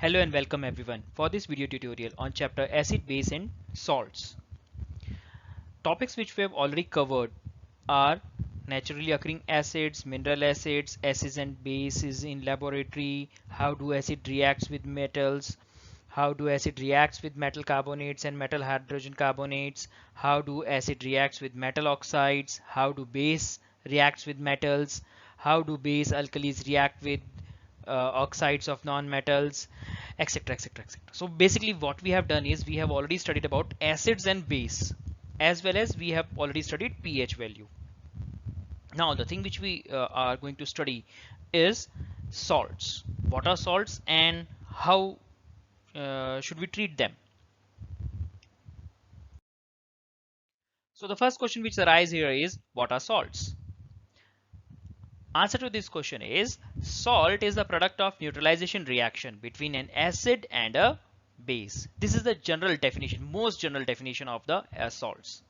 Hello and welcome everyone for this video tutorial on chapter acid, base and salts. Topics which we have already covered are naturally occurring acids, mineral acids, acids and bases in laboratory, how do acid reacts with metals, how do acid reacts with metal carbonates and metal hydrogen carbonates, how do acid reacts with metal oxides, how do base reacts with metals, how do base alkalis react with oxides of non-metals, etc, etc, etc. So basically what we have done is we have already studied about acids and base, as well as we have already studied pH value. Now the thing which we are going to study is salts. What are salts and how should we treat them? So the first question which arises here is, what are salts? Answer to this question is, salt is the product of neutralization reaction between an acid and a base. This is the general definition, most general definition of the salts.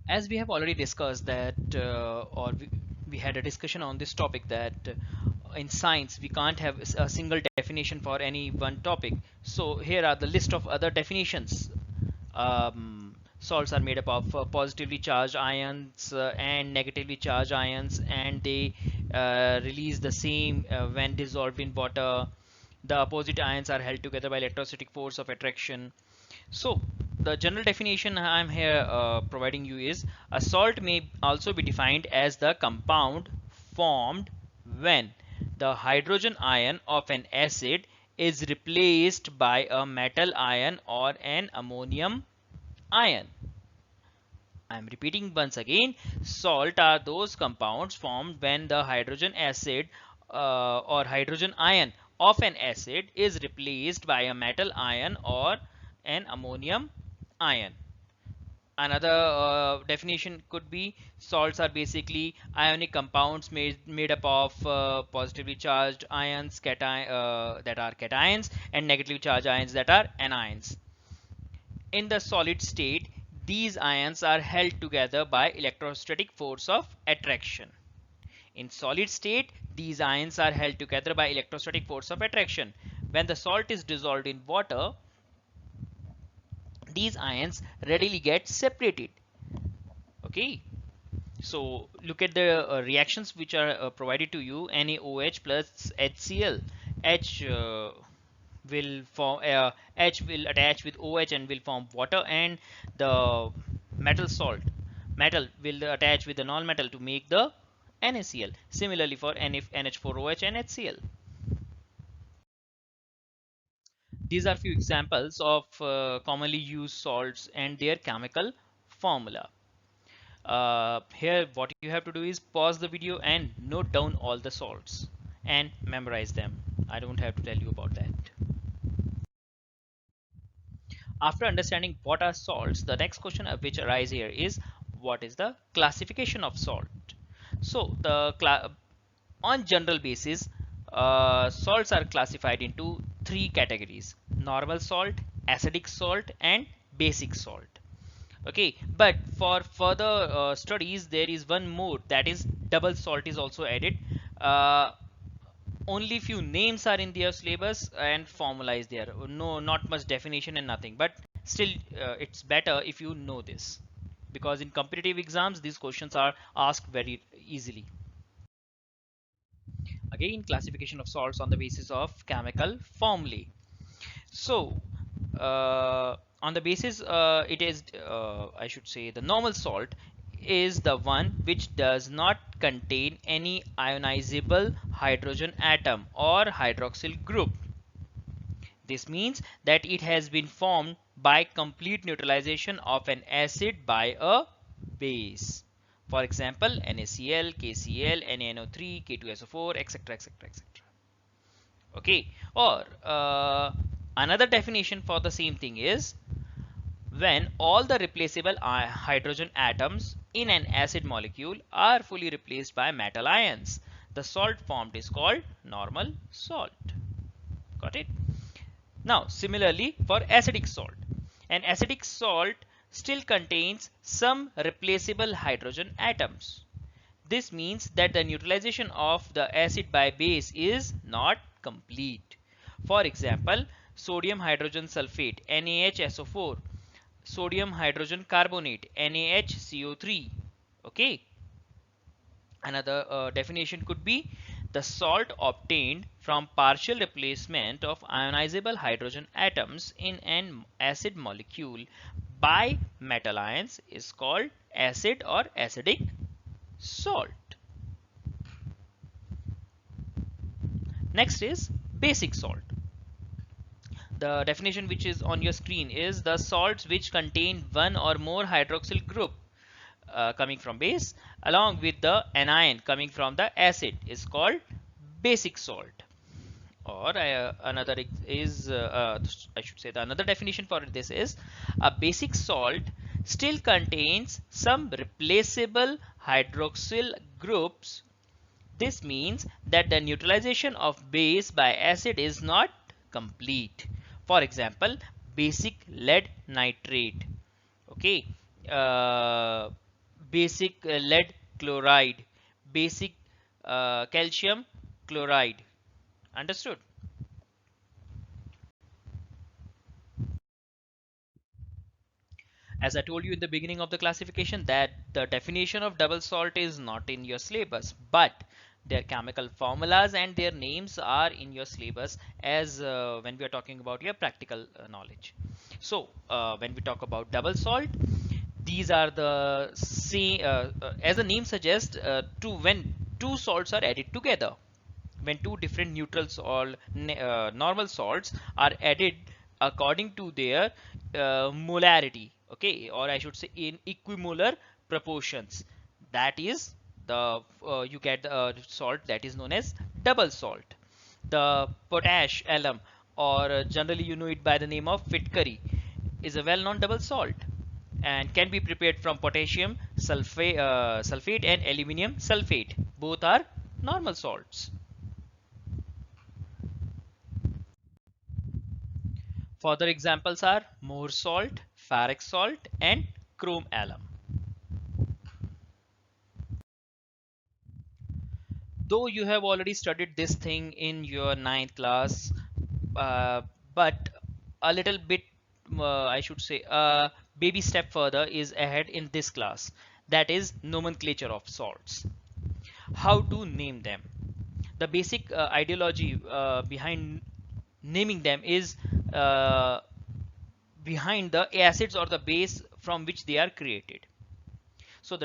As we have already discussed that, we had a discussion on this topic that in science we can't have a single definition for any one topic. So here are the list of other definitions. Salts are made up of positively charged ions and negatively charged ions, and they release the same when dissolved in water. The opposite ions are held together by electrostatic force of attraction. So the general definition I'm here providing you is, a salt may also be defined as the compound formed when the hydrogen ion of an acid is replaced by a metal ion or an ammonium ion. I'm repeating once again, salt are those compounds formed when the hydrogen acid or hydrogen ion of an acid is replaced by a metal ion or an ammonium ion. Another definition could be, salts are basically ionic compounds made up of positively charged ions that are cations and negatively charged ions that are anions. In the solid state, these ions are held together by electrostatic force of attraction. In solid state, these ions are held together by electrostatic force of attraction. When the salt is dissolved in water, these ions readily get separated. Okay, so look at the reactions which are provided to you. NaOH plus HCl. H will form H will attach with OH and will form water, and the metal will attach with the non-metal to make the NaCl. Similarly for NH4OH and HCl. These are few examples of commonly used salts and their chemical formula. Here what you have to do is pause the video and note down all the salts and memorize them. I don't have to tell you about that. After understanding what are salts, the next question which arises here is, what is the classification of salt? So on general basis, salts are classified into three categories: normal salt, acidic salt and basic salt. Okay, but for further studies there is one more, that is double salt is also added. Only few names are in their syllabus and formula is there. No, not much definition and nothing, but still it's better if you know this, because in competitive exams these questions are asked very easily. Again, classification of salts on the basis of chemical formulae. So on the basis, it is I should say the normal salt is the one which does not contain any ionizable hydrogen atom or hydroxyl group. This means that it has been formed by complete neutralization of an acid by a base. For example, NaCl, KCl, NaNO3, K2SO4, etc, etc, etc. Okay, or another definition for the same thing is, when all the replaceable hydrogen atoms in an acid molecule are fully replaced by metal ions, the salt formed is called normal salt. Got it? Now similarly for acidic salt, an acidic salt still contains some replaceable hydrogen atoms. This means that the neutralization of the acid by base is not complete. For example, sodium hydrogen sulfate NaHSO4, sodium hydrogen carbonate NaHCO3. Okay. Another definition could be the salt obtained from partial replacement of ionizable hydrogen atoms in an acid molecule by metal ions is called acid or acidic salt. Next is basic salt. The definition which is on your screen is the salts which contain one or more hydroxyl group coming from base along with the anion coming from the acid is called basic salt. Or another is I should say the another definition for this is a basic salt still contains some replaceable hydroxyl groups. This means that the neutralization of base by acid is not complete. For example, basic lead nitrate, okay, uh, basic lead chloride, basic calcium chloride. Understood? As I told you in the beginning of the classification that the definition of double salt is not in your syllabus, but their chemical formulas and their names are in your syllabus as when we are talking about your practical knowledge. So when we talk about double salt, these are the same as the name suggests, when two salts are added together, when two different neutrals or normal salts are added according to their molarity, okay, or I should say in equimolar proportions, that is the you get the salt that is known as double salt. The potash alum, or generally you know it by the name of Fitkari, is a well-known double salt and can be prepared from potassium sulfate and aluminium sulfate. Both are normal salts. Further examples are Mohr salt, ferric salt, and chrome alum. Though you have already studied this thing in your ninth class, uh, but a little bit, I should say, a baby step further is ahead in this class. That is nomenclature of salts. How to name them. The basic ideology behind naming them is uh, behind the acids or the base from which they are created. So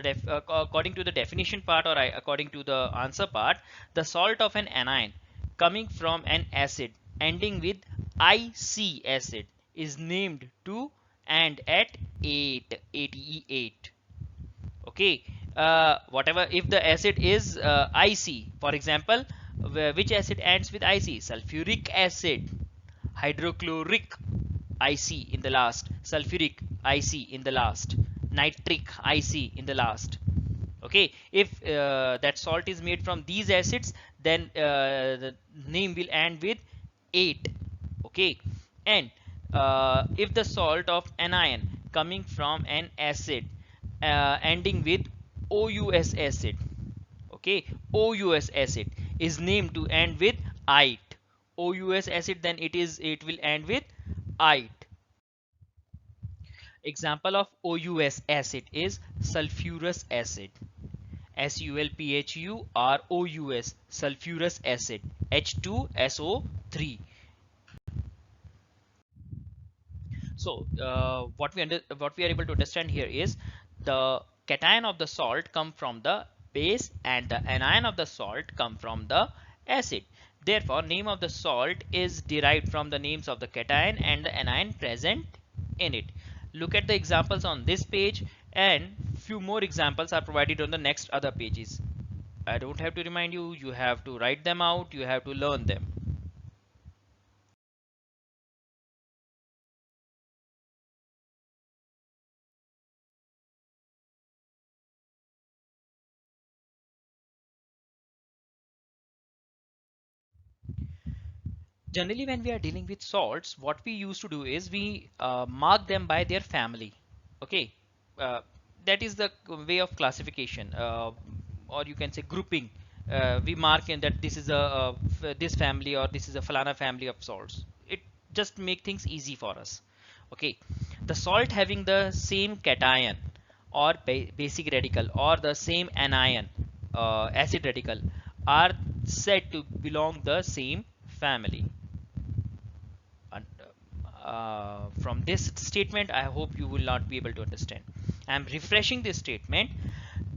according to the definition part, or according to the answer part, the salt of an anion coming from an acid ending with IC acid is named to and at 8 ATE8. Okay, whatever, if the acid is IC, for example, which acid ends with IC? Sulfuric acid, hydrochloric IC in the last, sulfuric IC in the last, nitric IC in the last. Okay, if that salt is made from these acids, then the name will end with 8. Okay, and if the salt of anion coming from an acid ending with OUS acid, okay, OUS acid is named to end with ite. OUS acid, then it will end with ite. Example of OUS acid is sulfurous acid. SULPHUROUS, sulfurous acid, H2SO3. So what we are able to understand here is the cation of the salt come from the base and the anion of the salt come from the acid. Therefore, name of the salt is derived from the names of the cation and the anion present in it. Look at the examples on this page, and few more examples are provided on the next other pages. I don't have to remind you, you have to write them out, you have to learn them. Generally, when we are dealing with salts, what we used to do is we mark them by their family. Okay, uh, that is the way of classification. or you can say grouping. We mark in that this is this family, or this is a falana family of salts. It just make things easy for us. Okay, the salt having the same cation or basic radical, or the same anion, acid radical, are said to belong the same family. And from this statement, I hope you will not be able to understand. I am refreshing this statement.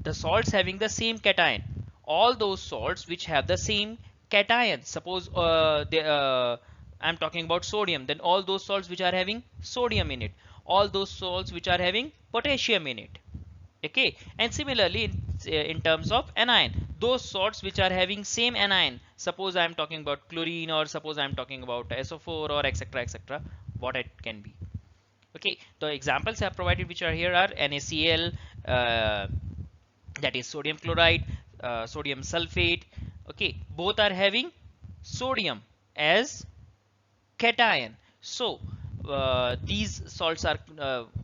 The salts having the same cation, all those salts which have the same cation, suppose I'm talking about sodium, then all those salts which are having sodium in it, all those salts which are having potassium in it. Okay, and similarly in terms of anion, those salts which are having same anion, suppose I am talking about chlorine, or suppose I am talking about SO4, or etc etc, what it can be. Okay, the examples I have provided which are here are NaCl, that is sodium chloride, sodium sulfate. Okay, both are having sodium as cation. So these salts are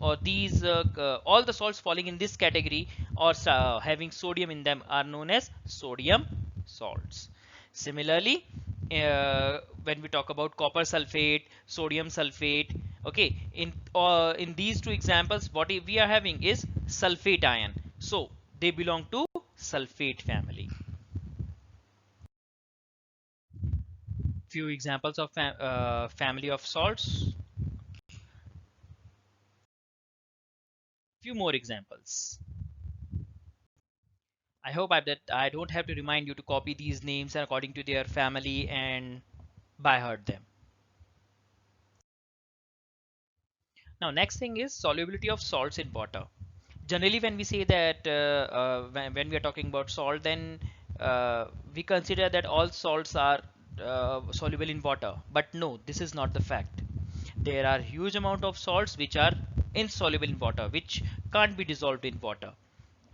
or these all the salts falling in this category, or having sodium in them, are known as sodium salts. Similarly, when we talk about copper sulfate, sodium sulfate, okay, in these two examples, what we are having is sulfate ion, so they belong to sulfate family. Few examples of family of salts. Few more examples. I hope that I don't have to remind you to copy these names according to their family and by heart them. Now, next thing is solubility of salts in water. Generally, when we say that when we are talking about salt, then we consider that all salts are soluble in water. But no, this is not the fact. There are huge amount of salts which are insoluble in water, which can't be dissolved in water.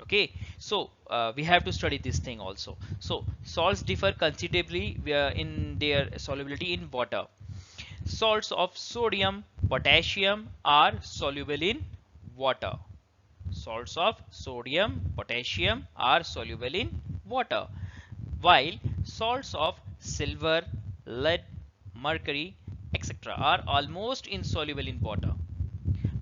Okay, so we have to study this thing also. So salts differ considerably in their solubility in water. Salts of sodium, potassium are soluble in water. Salts of sodium, potassium are soluble in water, while salts of silver, lead, mercury, etc. are almost insoluble in water.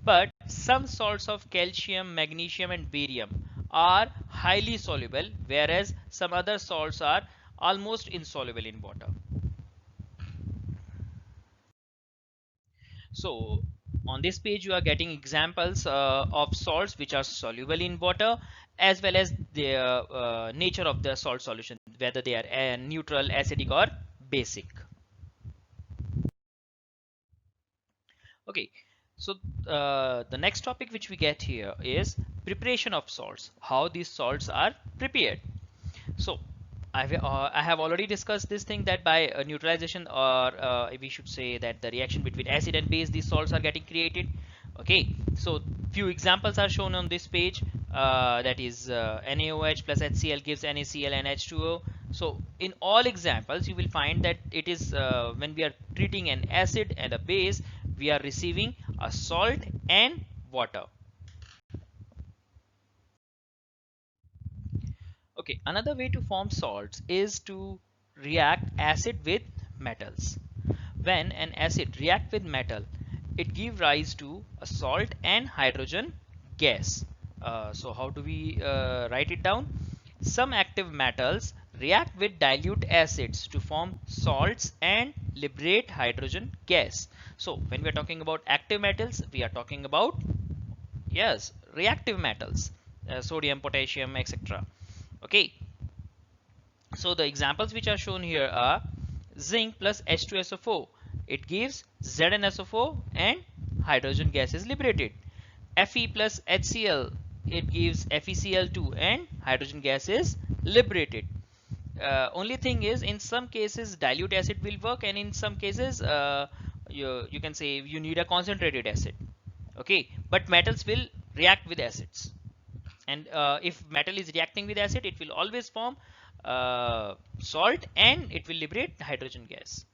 But some salts of calcium, magnesium and barium are highly soluble, whereas some other salts are almost insoluble in water. So on this page you are getting examples of salts which are soluble in water, as well as the nature of the salt solution, whether they are neutral, acidic or basic. Okay, so the next topic which we get here is preparation of salts, how these salts are prepared. So I have already discussed this thing, that by neutralization, or we should say that the reaction between acid and base, these salts are getting created. Okay, so few examples are shown on this page. That is NaOH plus HCl gives NaCl and H2O. So in all examples you will find that it is when we are treating an acid and a base, we are receiving a salt and water. Okay, another way to form salts is to react acid with metals. When an acid react with metal, it gives rise to a salt and hydrogen gas. So how do we write it down? Some active metals react with dilute acids to form salts and liberate hydrogen gas. So when we are talking about active metals, we are talking about, yes, reactive metals, sodium, potassium, etc. Okay, so the examples which are shown here are zinc plus H2SO4. It gives ZnSO4 and hydrogen gas is liberated. Fe plus HCl. It gives FeCl2 and hydrogen gas is liberated. Only thing is, in some cases dilute acid will work, and in some cases you can say you need a concentrated acid. Okay, but metals will react with acids, and if metal is reacting with acid, it will always form salt and it will liberate hydrogen gas.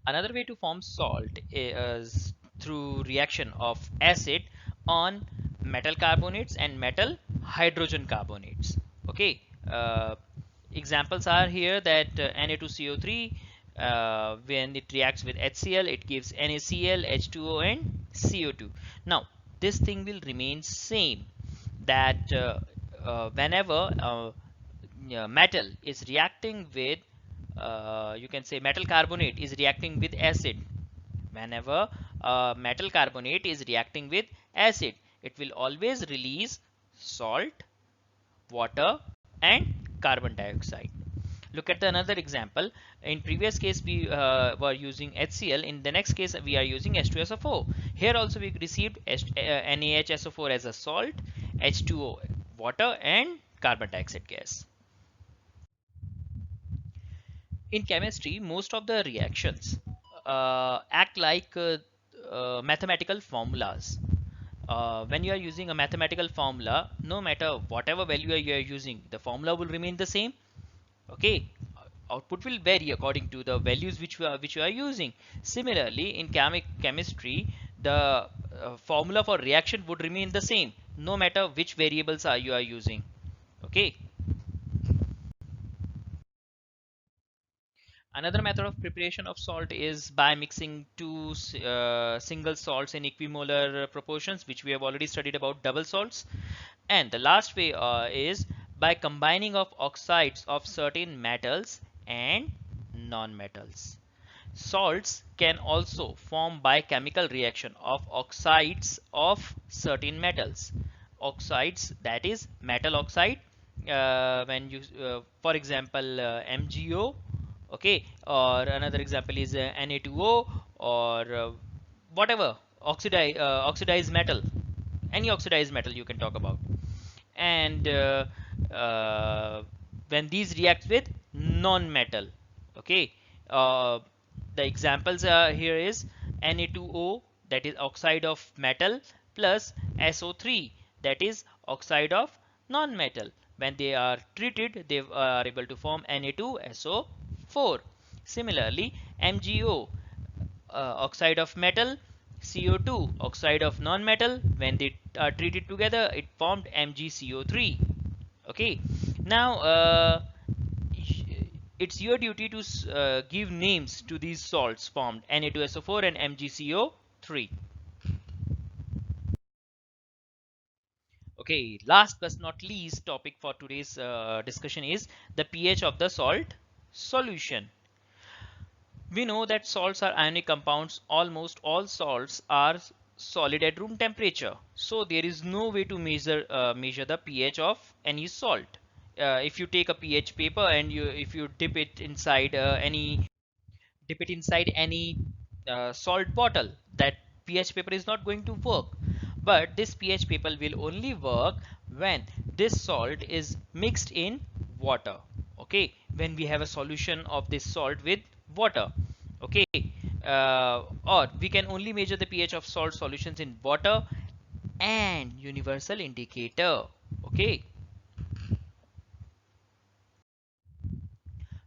Another way to form salt is through reaction of acid on metal carbonates and metal hydrogen carbonates. Okay, examples are here that Na2CO3, when it reacts with HCl, it gives NaCl, H2O, and CO2. Now, this thing will remain same, that whenever metal is reacting with, you can say metal carbonate is reacting with acid. Whenever metal carbonate is reacting with acid, it will always release salt, water, and carbon dioxide. Look at the another example. In previous case we were using HCl. In the next case we are using H2SO4. Here also we received NaHSO4 as a salt, H2O water, and carbon dioxide gas. In chemistry, most of the reactions act like mathematical formulas. When you are using a mathematical formula, no matter whatever value you are using, the formula will remain the same. Okay, output will vary according to the values which you are using. Similarly, in chemistry, the formula for reaction would remain the same, no matter which variables are you are using. Okay. Another method of preparation of salt is by mixing two single salts in equimolar proportions, which we have already studied about double salts. And the last way is by combining of oxides of certain metals and non-metals. Salts can also form by chemical reaction of oxides of certain metals. Oxides, that is metal oxide, when you for example MgO, okay, or another example is Na2O, or whatever oxidized metal, any oxidized metal you can talk about. And when these react with non-metal, okay, uh, the examples here is Na2O, that is oxide of metal, plus SO3, that is oxide of non-metal. When they are treated, they are able to form Na2SO4. Similarly, MgO, oxide of metal, CO2, oxide of non-metal, when they are treated together, it formed MgCO3. Okay, now it's your duty to give names to these salts formed, Na2SO4 and MgCO3. Okay, last but not least topic for today's discussion is the pH of the salt solution. We know that salts are ionic compounds. Almost all salts are solid at room temperature. So there is no way to measure the pH of any salt. If you take a pH paper and if you dip it inside any salt bottle, that pH paper is not going to work. But this pH paper will only work when this salt is mixed in water. Okay, when we have a solution of this salt with water. Okay, or we can only measure the pH of salt solutions in water and universal indicator. Okay.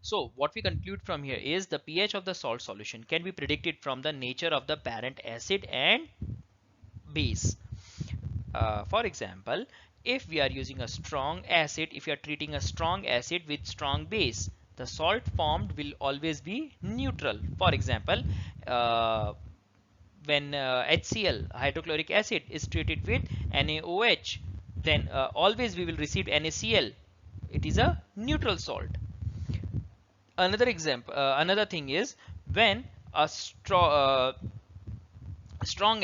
So what we conclude from here is the pH of the salt solution can be predicted from the nature of the parent acid and base. For example, if we are using a strong acid, if you are treating a strong acid with strong base, the salt formed will always be neutral. For example, uh, when HCl, hydrochloric acid, is treated with NaOH, then always we will receive NaCl. It is a neutral salt. Another thing is when a strong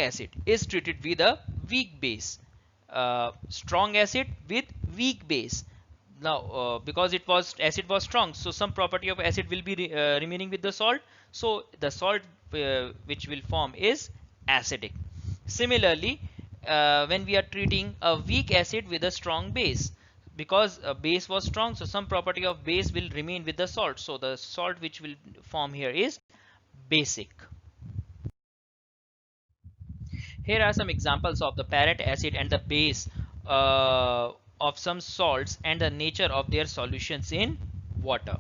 acid is treated with a weak base. Strong acid with weak base. Now because acid was strong, so some property of acid will be remaining with the salt, so the salt which will form is acidic. Similarly, when we are treating a weak acid with a strong base, because a base was strong, so some property of base will remain with the salt, so the salt which will form here is basic. Here are some examples of the parent acid and the base of some salts and the nature of their solutions in water.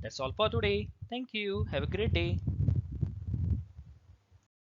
That's all for today. Thank you. Have a great day.